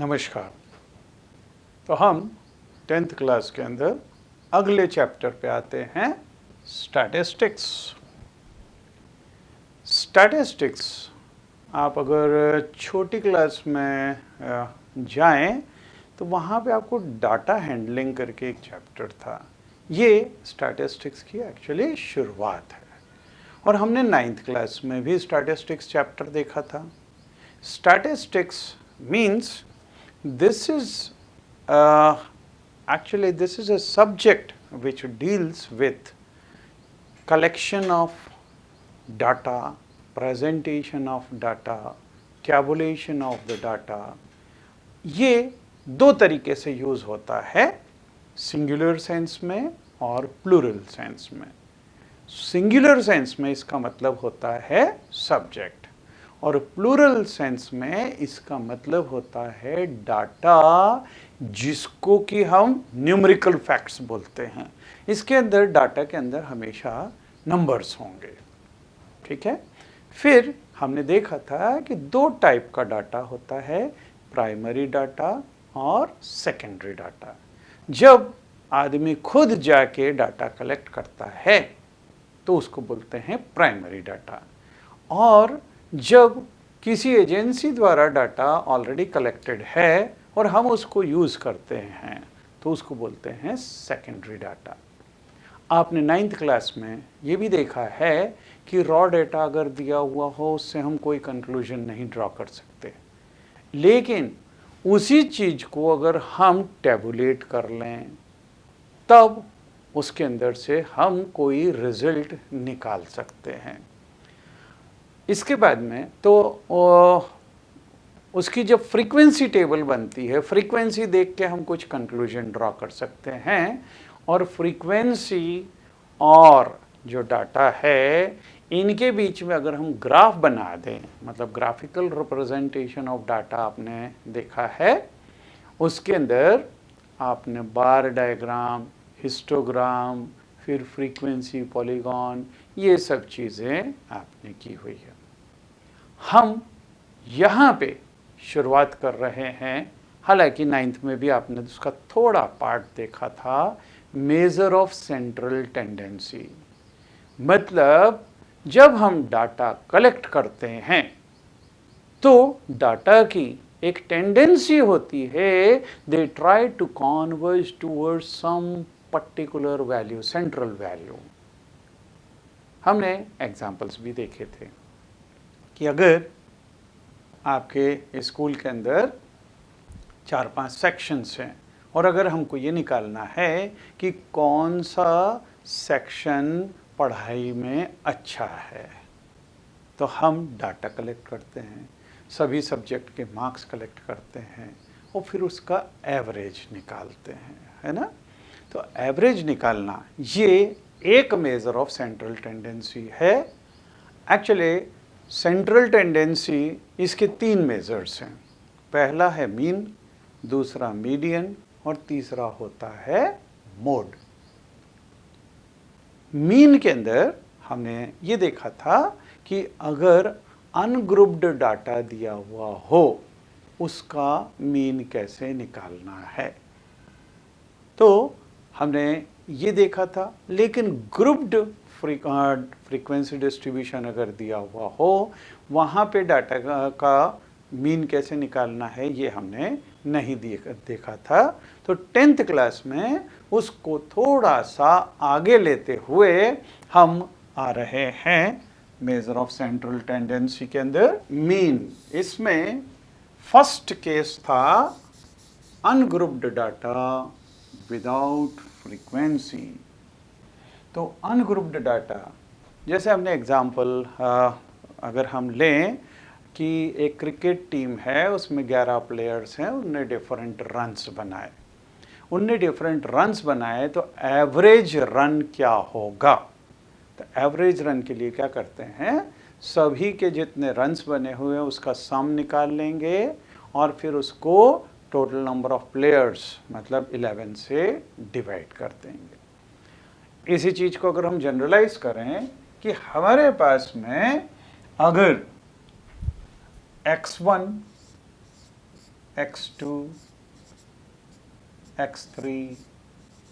नमस्कार। तो हम 10th क्लास के अंदर अगले चैप्टर पे आते हैं, स्टैटिस्टिक्स। स्टैटिस्टिक्स आप अगर छोटी क्लास में जाएं तो वहाँ पे आपको डाटा हैंडलिंग करके एक चैप्टर था। ये स्टैटिस्टिक्स की एक्चुअली शुरुआत है और हमने 9th क्लास में भी स्टैटिस्टिक्स चैप्टर देखा था। Statistics means this is actually this is a subject which deals with collection of data, presentation of data, tabulation of the data। ये दो तरीके से यूज होता है, सिंगुलर सेंस में और प्लूरल सेंस में। सिंगुलर सेंस में इसका मतलब होता है सब्जेक्ट और प्लूरल सेंस में इसका मतलब होता है डाटा, जिसको कि हम न्यूमेरिकल फैक्ट्स बोलते हैं। इसके अंदर डाटा के अंदर हमेशा नंबर्स होंगे, ठीक है। फिर हमने देखा था कि दो टाइप का डाटा होता है, प्राइमरी डाटा और सेकेंडरी डाटा। जब आदमी खुद जाके डाटा कलेक्ट करता है तो उसको बोलते हैं प्राइमरी डाटा, और जब किसी एजेंसी द्वारा डाटा ऑलरेडी कलेक्टेड है और हम उसको यूज़ करते हैं तो उसको बोलते हैं सेकेंडरी डाटा। आपने 9th क्लास में ये भी देखा है कि रॉ डेटा अगर दिया हुआ हो उससे हम कोई कंक्लूजन नहीं ड्रॉ कर सकते, लेकिन उसी चीज़ को अगर हम टैबुलेट कर लें तब उसके अंदर से हम कोई रिजल्ट निकाल सकते हैं। इसके बाद में तो उसकी जब फ्रीक्वेंसी टेबल बनती है, फ्रीक्वेंसी देख के हम कुछ कंक्लूजन ड्रॉ कर सकते हैं, और फ्रीक्वेंसी और जो डाटा है इनके बीच में अगर हम ग्राफ बना दें, मतलब ग्राफिकल रिप्रेजेंटेशन ऑफ डाटा आपने देखा है, उसके अंदर आपने बार डायग्राम, हिस्टोग्राम, फिर फ्रीक्वेंसी पॉलीगॉन, ये सब चीज़ें आपने की हुई है। हम यहाँ पे शुरुआत कर रहे हैं, हालांकि 9th में भी आपने उसका थोड़ा पार्ट देखा था, मेजर ऑफ सेंट्रल टेंडेंसी। मतलब जब हम डाटा कलेक्ट करते हैं तो डाटा की एक टेंडेंसी होती है, they try to converge towards some particular value, central value. हमने एग्जाम्पल्स भी देखे थे कि अगर आपके स्कूल के अंदर 4-5 सेक्शंस हैं और अगर हमको ये निकालना है कि कौन सा सेक्शन पढ़ाई में अच्छा है, तो हम डाटा कलेक्ट करते हैं, सभी सब्जेक्ट के मार्क्स कलेक्ट करते हैं और फिर उसका एवरेज निकालते हैं, है ना। तो एवरेज निकालना ये एक मेजर ऑफ सेंट्रल टेंडेंसी है। एक्चुअली सेंट्रल टेंडेंसी इसके 3 मेजर्स हैं। पहला है मीन, दूसरा मीडियन और तीसरा होता है मोड। मीन के अंदर हमने ये देखा था कि अगर अनग्रुप्ड डाटा दिया हुआ हो उसका मीन कैसे निकालना है, तो हमने ये देखा था। लेकिन ग्रुप्ड फ्रीक्वेंसी डिस्ट्रीब्यूशन अगर दिया हुआ हो, वहाँ पे डाटा का मीन कैसे निकालना है ये हमने नहीं देखा था। तो 10th क्लास में उसको थोड़ा सा आगे लेते हुए हम आ रहे हैं मेजर ऑफ सेंट्रल टेंडेंसी के अंदर मीन। इसमें फर्स्ट केस था अनग्रुप्ड डाटा विदाउट फ्रीक्वेंसी। तो अनग्रुप्ड डाटा, जैसे हमने एग्जाम्पल अगर हम लें कि एक क्रिकेट टीम है, उसमें 11 प्लेयर्स हैं, उनने डिफरेंट रन्स बनाए, तो एवरेज रन क्या होगा। तो एवरेज रन के लिए क्या करते हैं, सभी के जितने रन्स बने हुए हैं उसका सम निकाल लेंगे और फिर उसको टोटल नंबर ऑफ प्लेयर्स मतलब 11 से डिवाइड कर देंगे। इसी चीज़ को अगर हम जनरलाइज करें कि हमारे पास में अगर x1 x2, x3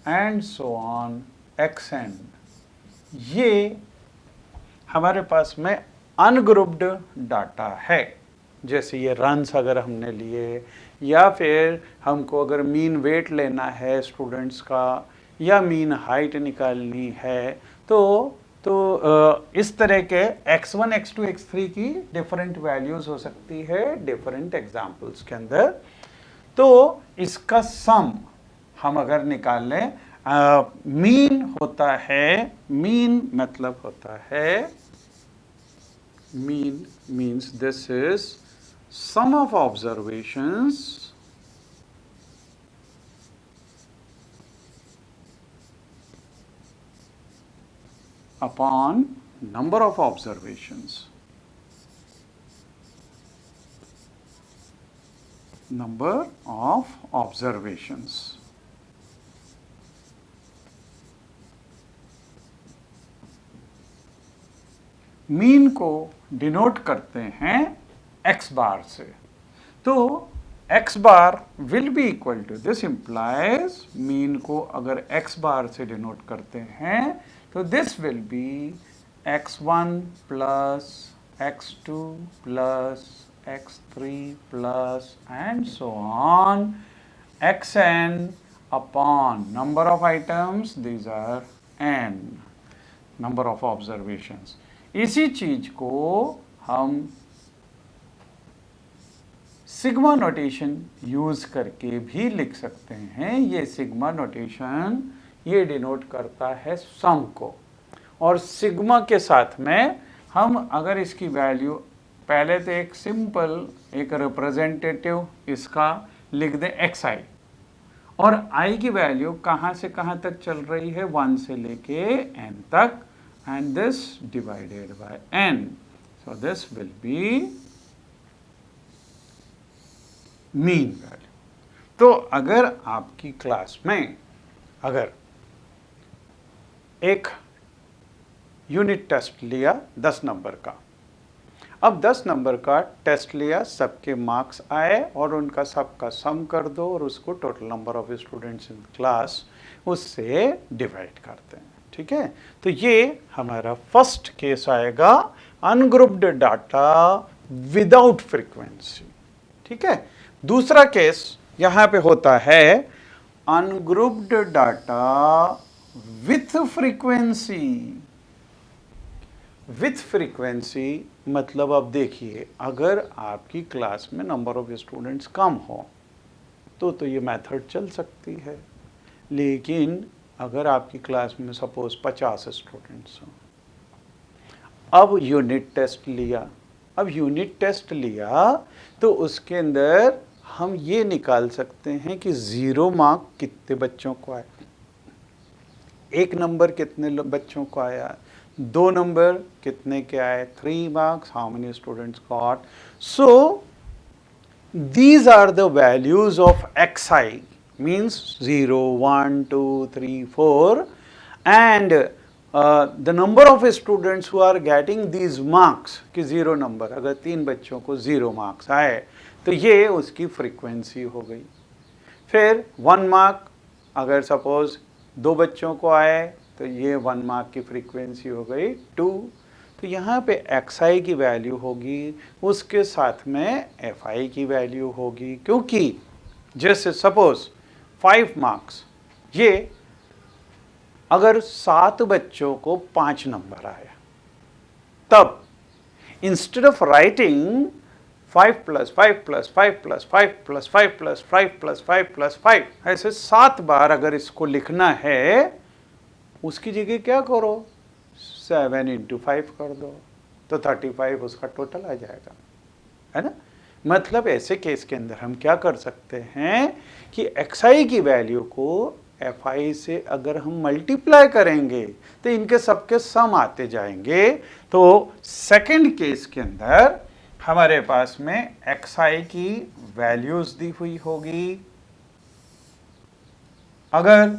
and so on xn, ये हमारे पास में अनग्रुप्ड डाटा है। जैसे ये रन्स अगर हमने लिए, या फिर हमको अगर मीन वेट लेना है स्टूडेंट्स का, या मीन हाइट निकालनी है, तो इस तरह के x1, x2, x3 की डिफरेंट वैल्यूज हो सकती है डिफरेंट एग्जाम्पल्स के अंदर। तो इसका सम हम अगर निकाल लें, मीन होता है, मीन मतलब होता है, mean means this is sum of observations upon number of observations, number of observations। Mean को डिनोट करते हैं x बार से, तो x bar will be equal to, this implies mean को अगर x बार से डिनोट करते हैं तो this will be x1 plus x2 plus x3 plus and so on xn upon number of items, these are n, number of observations. इसी चीज को हम सिग्मा नोटेशन यूज करके भी लिख सकते हैं। ये सिग्मा नोटेशन ये डिनोट करता है सम को, और सिग्मा के साथ में हम अगर इसकी वैल्यू पहले तो एक सिंपल एक रिप्रेजेंटेटिव इसका लिख दें xi, और i की वैल्यू कहाँ से कहाँ तक चल रही है, 1 से लेके n तक, and this divided by n, so this will be mean value। तो अगर आपकी क्लास में अगर एक यूनिट टेस्ट लिया 10 नंबर का, अब 10 नंबर का टेस्ट लिया, सबके मार्क्स आए और उनका सबका सम कर दो और उसको total number of students in class उससे डिवाइड करते हैं। ठीक है, तो ये हमारा फर्स्ट केस आएगा अनग्रुप्ड डाटा विदाउट फ्रीक्वेंसी। ठीक है, दूसरा केस यहां पे होता है ungrouped data with frequency. With frequency मतलब अब देखिए, अगर आपकी क्लास में नंबर ऑफ स्टूडेंट्स कम हो तो ये मेथड चल सकती है, लेकिन अगर आपकी क्लास में सपोज 50 स्टूडेंट्स हो, अब यूनिट टेस्ट लिया, अब यूनिट टेस्ट लिया तो उसके अंदर हम ये निकाल सकते हैं कि 0 मार्क कितने बच्चों को आया, 1 नंबर कितने बच्चों को आया, 2 नंबर कितने के आए, 3 marks, how many students got। So these are the values of xi, means 0, 1, 2, 3, 4, and the number of students who are getting these marks कि 0 नंबर, अगर 3 बच्चों को 0 मार्क्स आए तो ये उसकी फ्रीक्वेंसी हो गई। फिर 1 मार्क अगर सपोज 2 बच्चों को आए तो ये 1 मार्क की फ्रीक्वेंसी हो गई 2। तो यहाँ पे xi की वैल्यू होगी, उसके साथ में fi की वैल्यू होगी, क्योंकि जैसे सपोज 5 मार्क्स, ये अगर 7 बच्चों को 5 नंबर आया, तब इंस्टेड ऑफ राइटिंग 5 + 5 + 5 + 5 + 5 + 5 + 5 + 5 ऐसे 7 बार अगर इसको लिखना है, उसकी जगह क्या करो 7 × 5 कर दो, तो 35 उसका टोटल आ जाएगा, है ना। मतलब ऐसे केस के अंदर हम क्या कर सकते हैं कि xi की वैल्यू को fi से अगर हम मल्टीप्लाई करेंगे तो इनके सबके सम आते जाएंगे। तो सेकंड केस के अंदर हमारे पास में xi की वैल्यूज दी हुई होगी, अगर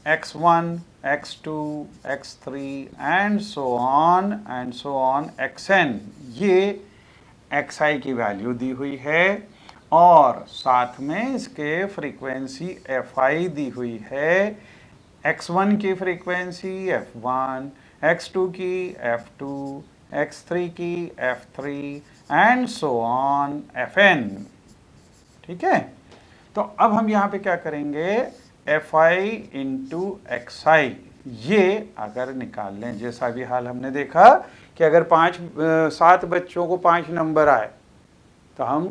x1, x2, x3 and so on xn, ये xi की वैल्यू दी हुई है। और साथ में इसके फ्रीक्वेंसी fi दी हुई है, x1 की फ्रीक्वेंसी f1, x2 की f2, x3 की f3 and so on fn। ठीक है, तो अब हम यहाँ पे क्या करेंगे, fi इंटू xi, ये अगर निकाल लें, जैसा भी हाल हमने देखा कि अगर 7 बच्चों को 5 नंबर आए तो हम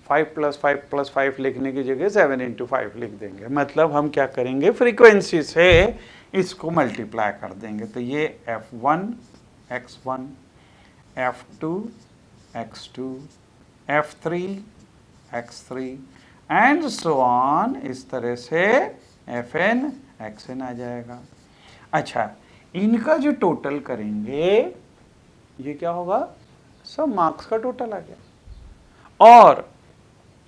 5 + 5 + 5 लिखने की जगह 7 × 5 लिख देंगे। मतलब हम क्या करेंगे, फ्रीक्वेंसी से इसको मल्टीप्लाई कर देंगे। तो ये f1 x1, f2 x2, f3 x3 and so on, इस तरह से fn xn आ जाएगा। अच्छा, इनका जो टोटल करेंगे ये क्या होगा, सब मार्क्स का टोटल आ गया। और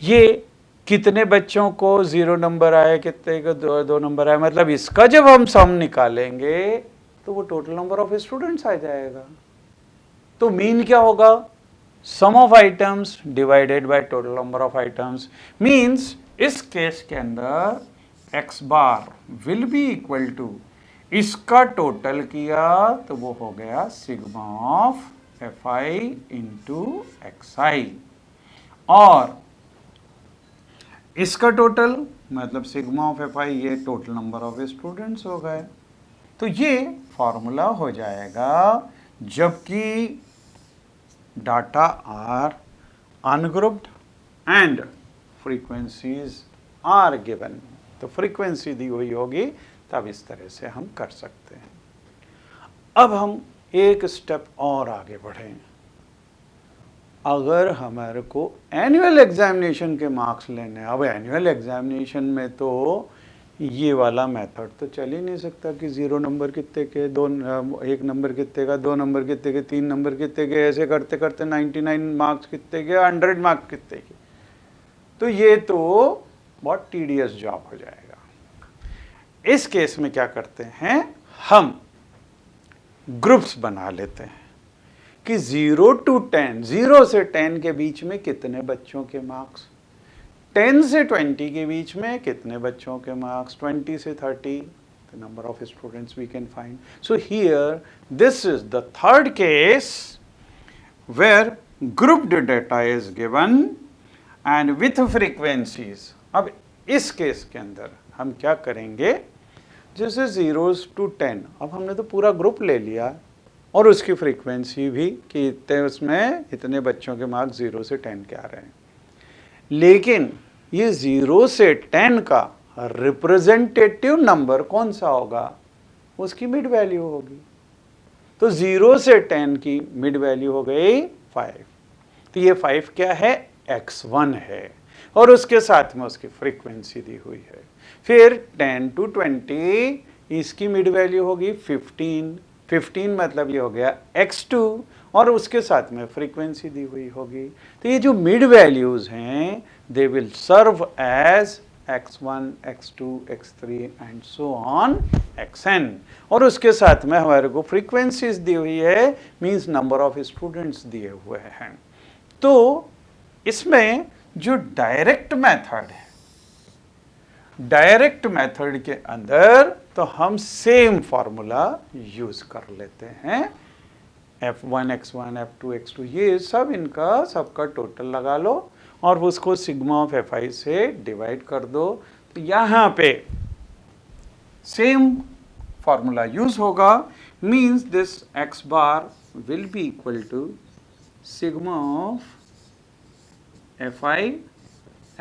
ये कितने बच्चों को 0 नंबर आए, कितने को 2 नंबर आए, मतलब इसका जब हम सम निकालेंगे तो वो टोटल नंबर ऑफ स्टूडेंट्स आ जाएगा। तो मीन क्या होगा, sum of items divided by total number of items. Means इस केस के अंदर x bar will be equal to, इसका टोटल किया तो वो हो गया sigma of fi into xi, और इसका टोटल मतलब सिग्मा ऑफ fi, ये टोटल नंबर ऑफ स्टूडेंट्स हो गए। तो ये फॉर्मूला हो जाएगा जबकि data are ungrouped and frequencies are given. तो फ्रीक्वेंसी दी हुई होगी, तब इस तरह से हम कर सकते हैं। अब हम एक स्टेप और आगे बढ़ें। अगर हमारे को एनुअल एग्जामिनेशन के मार्क्स लेने, अब एनुअल एग्जामिनेशन में तो ये वाला मेथड तो चल ही नहीं सकता कि 0 नंबर कितने के, 1 नंबर कितने का, 2 नंबर कितने के, 3 नंबर कितने के, ऐसे करते करते 99 मार्क्स कितने के, 100 मार्क्स कितने के। तो ये तो बहुत टीडियस जॉब हो जाएगा। इस केस में क्या करते हैं, हम ग्रुप्स बना लेते हैं कि 0 to 10, 0 से 10 के बीच में कितने बच्चों के मार्क्स, 10 से 20 के बीच में कितने बच्चों के मार्क्स, 20 से 30 the number of students we can find. So here this is the third case where grouped data is given and with frequencies. अब इस केस के अंदर हम क्या करेंगे, जैसे 0 to 10, अब हमने तो पूरा ग्रुप ले लिया और उसकी फ्रीक्वेंसी भी कि इतने, उसमें इतने बच्चों के मार्क्स 0 से 10 के आ रहे हैं। लेकिन ये 0 से 10 का रिप्रेजेंटेटिव नंबर कौन सा होगा, उसकी मिड वैल्यू होगी। तो 0 से 10 की मिड वैल्यू हो गई 5। तो ये 5 क्या है, x1 है, और उसके साथ में उसकी फ्रीक्वेंसी दी हुई है। फिर 10 to 20, इसकी मिड वैल्यू होगी 15 मतलब ये हो गया x2, और उसके साथ में फ्रीक्वेंसी दी हुई होगी। तो ये जो मिड वैल्यूज हैं, they will serve as x1, x2, x3 and so on xn, और उसके साथ में हमारे को फ्रीक्वेंसीज दी हुई है, मींस नंबर ऑफ स्टूडेंट्स दिए हुए हैं। तो इसमें जो डायरेक्ट मेथड है, डायरेक्ट मेथड के अंदर तो हम सेम फॉर्मूला यूज कर लेते हैं, f1 x1 f2 x2, ये सब इनका सबका टोटल लगा लो और उसको सिग्मा ऑफ fi से डिवाइड कर दो। तो यहाँ पे सेम फॉर्मूला यूज होगा, means this x bar will be equal to sigma of fi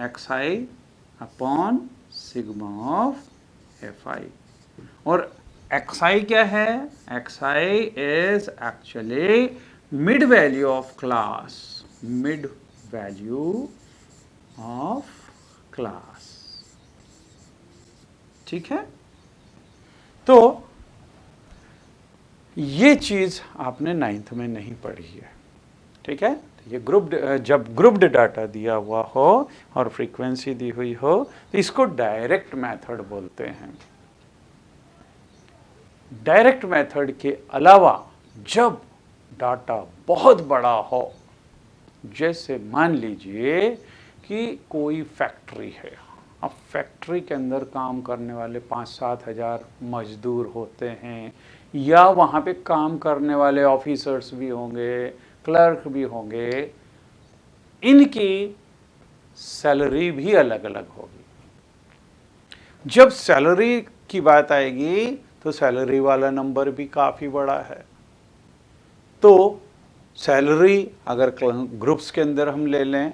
xi upon sigma of fi। और xi क्या है, xi is actually mid value of class, mid value of class. ठीक है, तो ये चीज आपने 9th में नहीं पढ़ी है। ठीक है, ये ग्रुप्ड, जब ग्रुप्ड डाटा दिया हुआ हो और फ्रीक्वेंसी दी हुई हो तो इसको डायरेक्ट मेथड बोलते हैं। डायरेक्ट मेथड के अलावा जब डाटा बहुत बड़ा हो, जैसे मान लीजिए कि कोई फैक्ट्री है, अब फैक्ट्री के अंदर काम करने वाले 5-7 हज़ार मजदूर होते हैं, या वहाँ पे काम करने वाले ऑफिसर्स भी होंगे, क्लर्क भी होंगे, इनकी सैलरी भी अलग अलग होगी। जब सैलरी की बात आएगी तो सैलरी वाला नंबर भी काफ़ी बड़ा है। तो सैलरी अगर ग्रुप्स के अंदर हम ले लें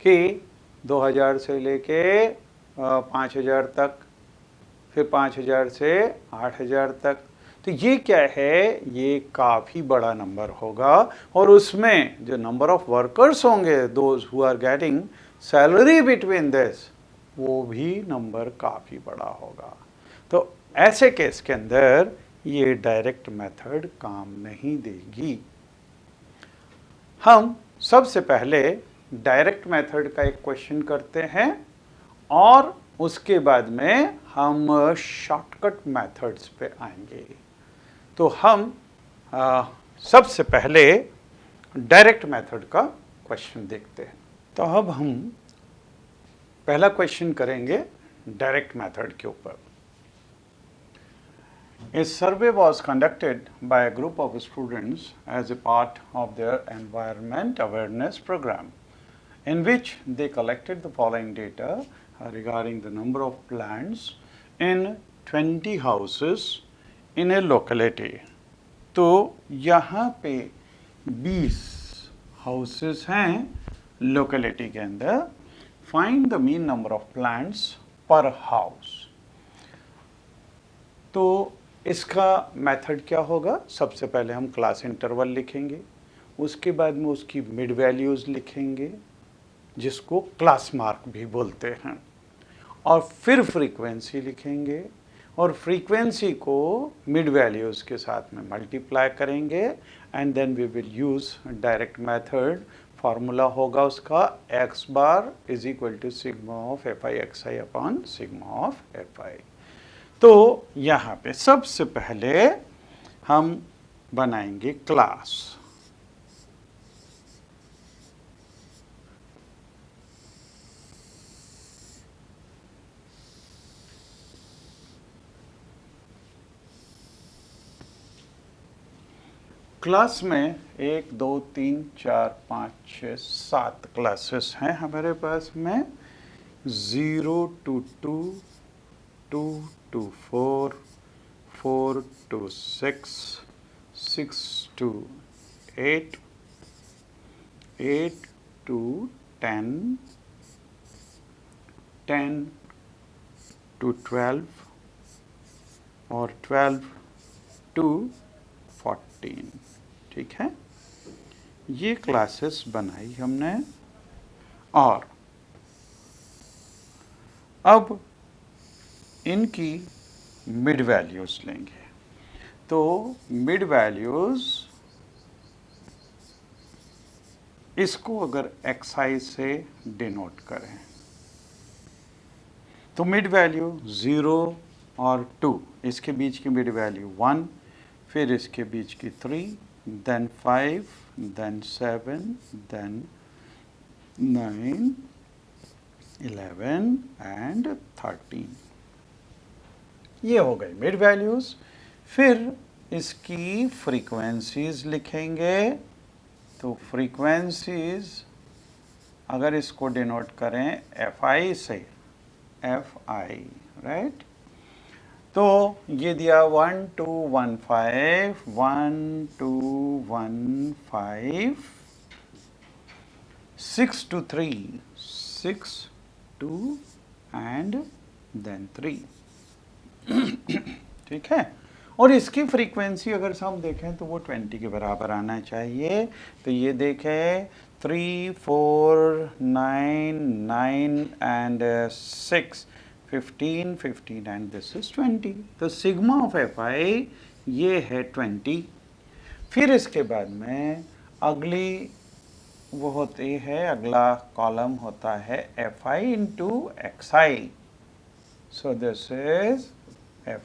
कि 2000 से लेके 5000 तक, फिर 5000 से 8000 तक, तो ये क्या है, ये काफ़ी बड़ा नंबर होगा। और उसमें जो नंबर ऑफ वर्कर्स होंगे, those who are getting salary between this, वो भी नंबर काफ़ी बड़ा होगा। तो ऐसे केस के अंदर ये डायरेक्ट मेथड काम नहीं देगी। हम सबसे पहले डायरेक्ट मेथड का एक क्वेश्चन करते हैं और उसके बाद में हम शॉर्टकट मेथड्स पे आएंगे। तो हम सबसे पहले डायरेक्ट मेथड का क्वेश्चन देखते हैं। तो अब हम पहला क्वेश्चन करेंगे डायरेक्ट मेथड के ऊपर। A survey was conducted by a group of students as a part of their environment awareness program, in which they collected the following data regarding the number of plants in 20 houses in a locality. तो यहाँ पे 20 houses हैं locality के अंदर। Find the mean number of plants per house. तो इसका method क्या होगा, सबसे पहले हम क्लास इंटरवल लिखेंगे, उसके बाद में उसकी मिड वैल्यूज़ लिखेंगे जिसको क्लास मार्क भी बोलते हैं, और फिर फ्रीक्वेंसी लिखेंगे और फ्रीक्वेंसी को मिड वैल्यूज़ के साथ में मल्टीप्लाई करेंगे and then we will use direct method. Formula होगा उसका x bar is equal to sigma of F I X I upon sigma of F I. तो यहाँ पे सबसे पहले हम बनाएंगे क्लास। क्लास में 1 2 3 4 5 6 7 क्लासेस हैं हमारे पास में। 0 to 2, 2 to 4, 4 to 6, 6 to 8, 8 to 10, 10 to 12 और 12 to 14। ठीक है, ये क्लासेस बनाई हमने। और अब इनकी मिड वैल्यूज़ लेंगे। तो मिड वैल्यूज़, इसको अगर xi से डिनोट करें तो मिड वैल्यू 0 और 2, इसके बीच की मिड वैल्यू 1, फिर इसके बीच की 3, then 5, then 7, then 9, 11 and 13। ये हो गई मिड वैल्यूज़। फिर इसकी फ्रीक्वेंसीज़ लिखेंगे। तो फ्रीक्वेंसीज़ अगर इसको डिनोट करें fi से, fi, राइट, तो ये दिया 1 2 1 5, 1 2 1 5, 6 to 3, 6 2 and then 3। ठीक है, और इसकी फ्रीक्वेंसी अगर हम देखें तो वो 20 के बराबर आना चाहिए। तो ये देखें 3 4 9 9 and 6 15 15 and this is 20। तो सिग्मा ऑफ एफ आई ये है 20। फिर इसके बाद में अगली वो होती है, अगला कॉलम होता है F I into x I. So this is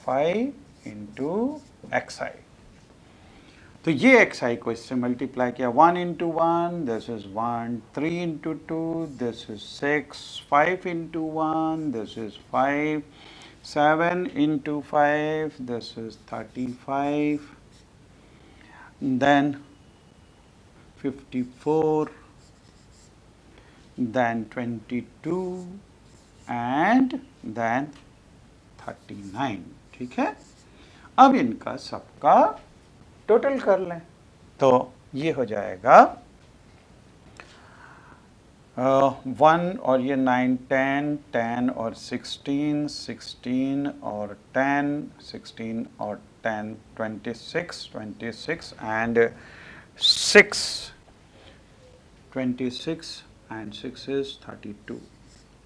fi into xi। तो ये xi को इससे मल्टीप्लाई किया, 1 into 1 this is 1, 3 into 2 this is 6, 5 into 1 this is 5, 7 into 5 this is 35, then 54, then 22 and then 39। ठीक है, अब इनका सबका टोटल कर लें तो ये हो जाएगा 1 और ये 9, 10, 10 और 16, 16 और 10, 16 और 10, 26, 26 and 6, 26 and 6 is 32।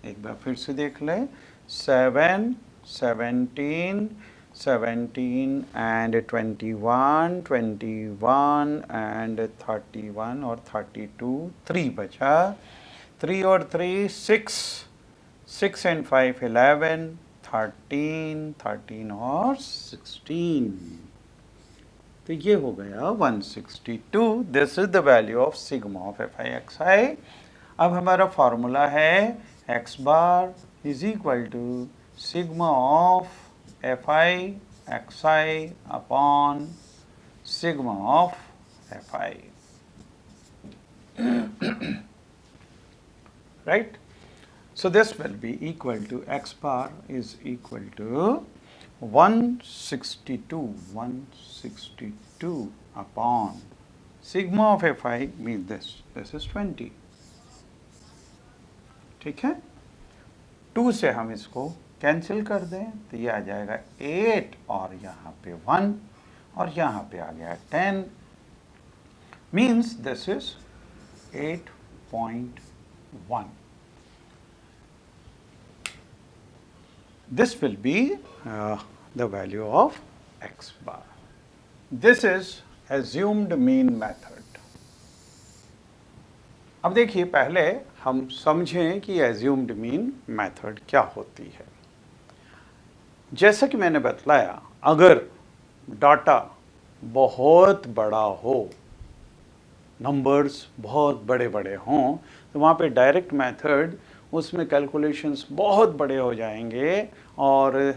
एक बार फिर से देख लें, 7, 17, 17 and 21, 21 and 31 और 32, 3 बचा, 3 और 3 6, 6 and 5 11, 13, 13 और 16। तो ये हो गया 162। This is the value of sigma of fi xi। अब हमारा फॉर्मूला है x bar is equal to sigma of fi xi upon sigma of fi। Right? So this will be equal to x bar is equal to 162 upon sigma of fi means this is 20। ठीक है, 2 से हम इसको cancel कर दें तो ये आ जाएगा 8 और यहाँ पे 1 और यहाँ पे आ गया 10 means this is 8.1। This will be the value of x bar। This is assumed mean method। अब देखिए, पहले हम समझें कि assumed mean method क्या होती है। जैसा कि मैंने बतलाया, अगर डाटा बहुत बड़ा हो, नंबर्स बहुत बड़े बड़े हों, तो वहाँ पे डायरेक्ट मेथड उसमें कैलकुलेशंस बहुत बड़े हो जाएंगे और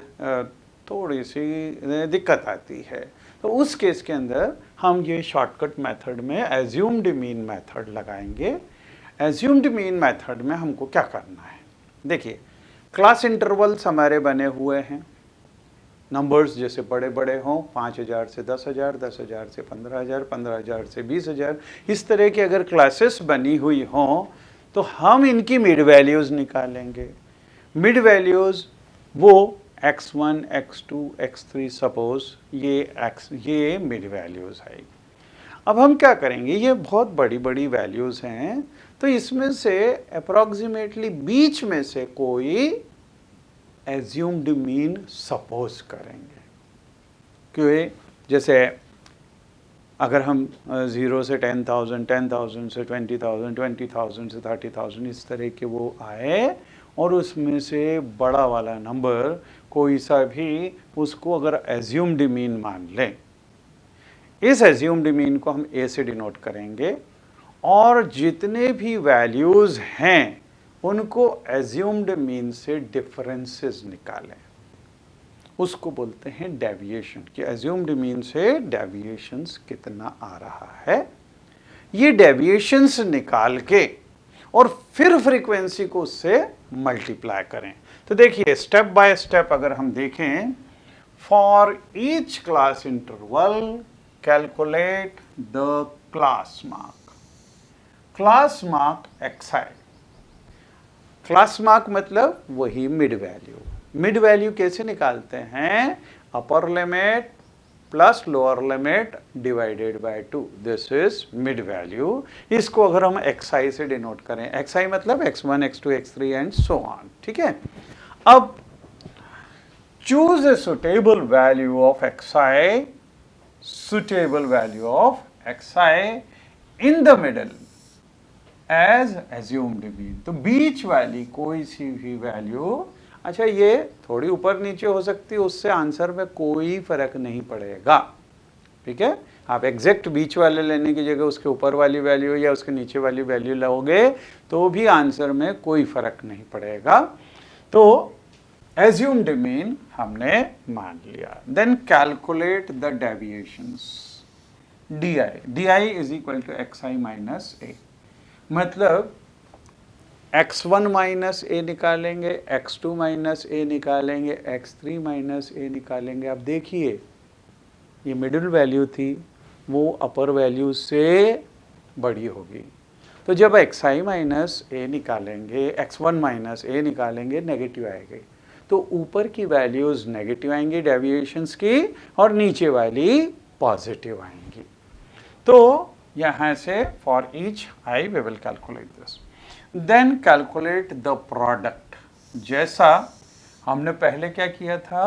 थोड़ी सी दिक्कत आती है। तो उस केस के अंदर हम ये शॉर्टकट मेथड में एज्यूम्ड मीन मेथड लगाएंगे। एज्यूम्ड मीन मेथड में हमको क्या करना है, देखिए क्लास इंटरवल्स हमारे बने हुए हैं, नंबर्स जैसे बड़े बड़े हों, 5000 से 10,000, 10,000 से 15,000, 15,000 से 20,000, इस तरह की अगर क्लासेस बनी हुई हों तो हम इनकी मिड वैल्यूज़ निकालेंगे। मिड वैल्यूज़ वो x1, x2, x3 सपोज ये मिड वैल्यूज़ है। अब हम क्या करेंगे, ये बहुत बड़ी बड़ी वैल्यूज़ हैं, तो इसमें से अप्रॉक्सीमेटली बीच में से कोई एज्यूम्ड मीन सपोज करेंगे। क्यों, जैसे अगर हम 0 से 10,000, 10,000 से 20,000, 20,000 से 30,000 इस तरह के वो आए और उसमें से बड़ा वाला नंबर कोई सा भी उसको अगर एज्यूम्ड मीन मान लें, इस एज्यूम्ड मीन को हम a से डिनोट करेंगे और जितने भी वैल्यूज़ हैं उनको एज्यूम्ड मीन से डिफरेंसेस निकालें, उसको बोलते हैं डेविएशन, कि एज्यूम्ड मीन से डेविएशंस कितना आ रहा है। ये डेविएशंस निकाल के और फिर फ्रीक्वेंसी को उससे मल्टीप्लाई करें। तो देखिए स्टेप बाय स्टेप अगर हम देखें, for each class interval calculate the class mark. Class mark xi, class mark मतलब वही मिड वैल्यू। मिड वैल्यू कैसे निकालते हैं, upper limit plus lower limit divided by 2, this is mid value. इसको अगर हम xi से डिनोट करें, xi मतलब x1, x2, x3 and so on. ठीक है, अब choose a suitable value of xi, suitable value of xi in the middle age assumed mean. तो बीच वाली कोई सी भी वैल्यू, अच्छा ये थोड़ी ऊपर नीचे हो सकती है, उससे आंसर में कोई फर्क नहीं पड़ेगा। ठीक है, आप एग्जैक्ट बीच वाले लेने की जगह उसके ऊपर वाली वैल्यू या उसके नीचे वाली वैल्यू लोगे तो भी आंसर में कोई फर्क नहीं पड़ेगा। तो एज्यूम्ड मीन हमने मान लिया। Then calculate the deviations. D is equal to x i minus a, मतलब x1 माइनस ए निकालेंगे, x2 माइनस ए निकालेंगे, x3 माइनस ए निकालेंगे। अब देखिए ये मिडिल वैल्यू थी वो अपर वैल्यू से बड़ी होगी, तो जब xi माइनस ए निकालेंगे, x1 माइनस ए निकालेंगे, नेगेटिव आएगी, तो ऊपर की वैल्यूज नेगेटिव आएंगी डेविएशंस की और नीचे वाली पॉजिटिव आएंगी। तो यहाँ से for each i we will calculate this. Then calculate the product. जैसा हमने पहले क्या किया था,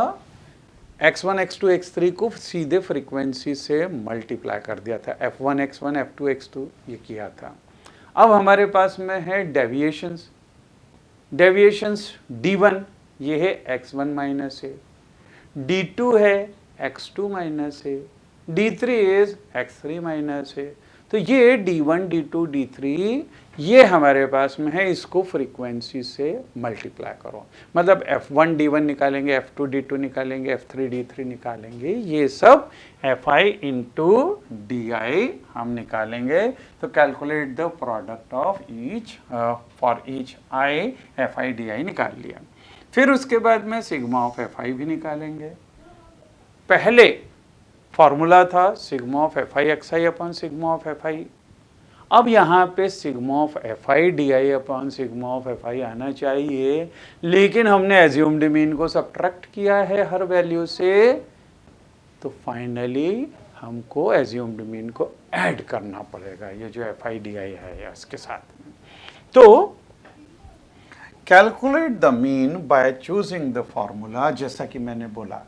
x1, x2, x3 को सीधे फ्रीक्वेंसी से मल्टीप्लाई कर दिया था, f1, x1, f2, x2 ये किया था। अब हमारे पास में है डेविएशंस। डेविएशंस d1 ये है x1 माइनस ए, d2 है x2 minus a, d3 is x3 minus a. तो ये d1, d2, d3 ये हमारे पास में है, इसको फ्रीक्वेंसी से मल्टीप्लाई करो, मतलब f1 d1 निकालेंगे, f2 d2 निकालेंगे, f3 d3 निकालेंगे, ये सब fi इंटू di हम निकालेंगे। तो calculate the product of each for each i fi di निकाल लिया। फिर उसके बाद में सिग्मा ऑफ fi भी निकालेंगे। पहले फॉर्मूला था sigma of fi xi upon sigma of fi। अब यहाँ पे sigma of fi di upon sigma of fi आना चाहिए, लेकिन हमने एज्यूम्ड मीन को सब्ट्रैक्ट किया है हर वैल्यू से, तो फाइनली हमको एज्यूम्ड मीन को ऐड करना पड़ेगा, ये जो fi di है इसके साथ में। तो calculate the mean by choosing the formula. जैसा कि मैंने बोला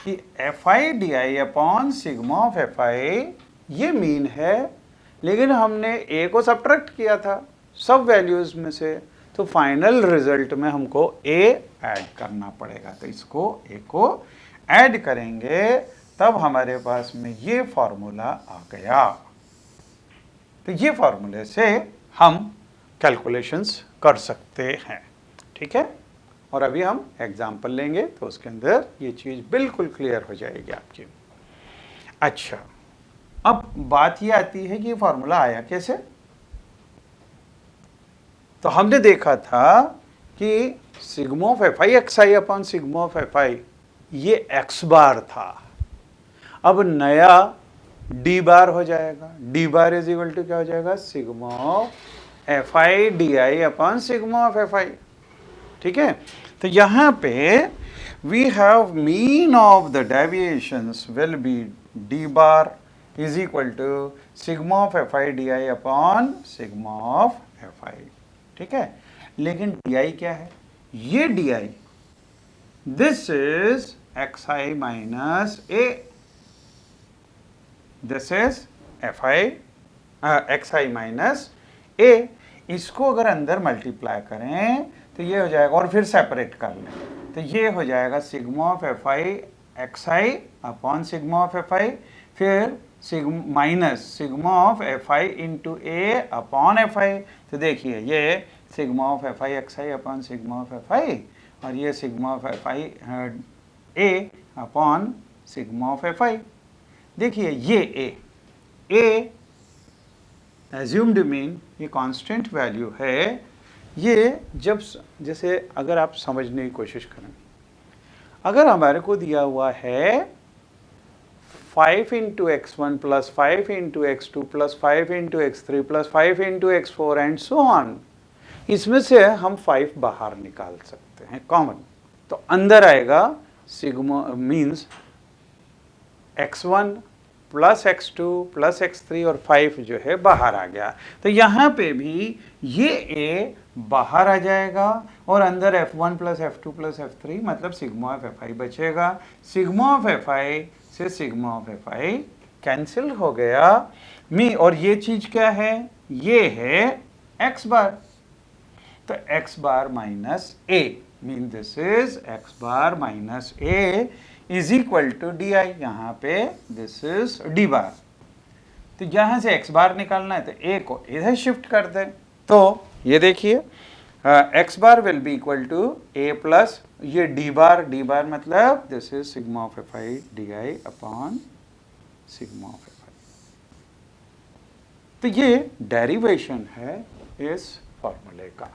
कि fi di upon sigma of fi ये मीन है, लेकिन हमने a को सब्ट्रैक्ट किया था सब वैल्यूज में से, तो फाइनल रिजल्ट में हमको a ऐड करना पड़ेगा। तो इसको a को ऐड करेंगे तब हमारे पास में ये फॉर्मूला आ गया। तो ये फॉर्मूले से हम कैलकुलेशंस कर सकते हैं, ठीक है। और अभी हम एग्जाम्पल लेंगे तो उसके अंदर ये चीज़ बिल्कुल क्लियर हो जाएगी आपकी। अच्छा, अब बात ये आती है कि ये फॉर्मूला आया कैसे। तो हमने देखा था कि sigma of fi xi upon sigma of fi ये x बार था, अब नया d बार हो जाएगा। d bar is equal to क्या हो जाएगा, sigma of fi di upon sigma of fi, ठीक है। तो यहाँ पे we have mean of the deviations will be d bar is equal to sigma of fi di upon sigma of fi, ठीक है। लेकिन di क्या है, ये di this is xi minus a, this is xi minus a। इसको अगर अंदर multiply करें तो ये हो जाएगा, और फिर सेपरेट कर लें तो ये हो जाएगा sigma of fi xi upon sigma of fi, फिर minus sigma of fi into a upon fi। तो देखिए ये sigma of fi xi upon sigma of fi और ये sigma of fi a upon sigma of fi। देखिए ये a assumed mean ये constant value है। ये जब जैसे अगर आप समझने की कोशिश करें, अगर हमारे को दिया हुआ है 5 into x1 plus 5 into x2 plus 5 into x3 plus 5 into x4 and so on, इसमें से हम 5 बाहर निकाल सकते हैं कॉमन, तो अंदर आएगा sigma means x1 plus x2 plus x3 और 5 जो है बाहर आ गया। तो यहाँ पे भी ये a बाहर आ जाएगा और अंदर f1 plus f2 plus f3 मतलब सिग्मा ऑफ fi बचेगा। सिग्मा ऑफ fi से सिग्मा ऑफ fi कैंसिल हो गया मी, और ये चीज क्या है, ये है x बार, तो x bar minus a mean this is x bar minus a is equal to di, यहाँ पे दिस इज d बार, तो जहां से x बार निकालना है तो a को इधर शिफ्ट कर दें। तो ये देखिए x bar will be equal to a plus ये d बार मतलब this is sigma of fi di upon sigma of fi। तो ये डेरिवेशन है इस फॉर्मूले का।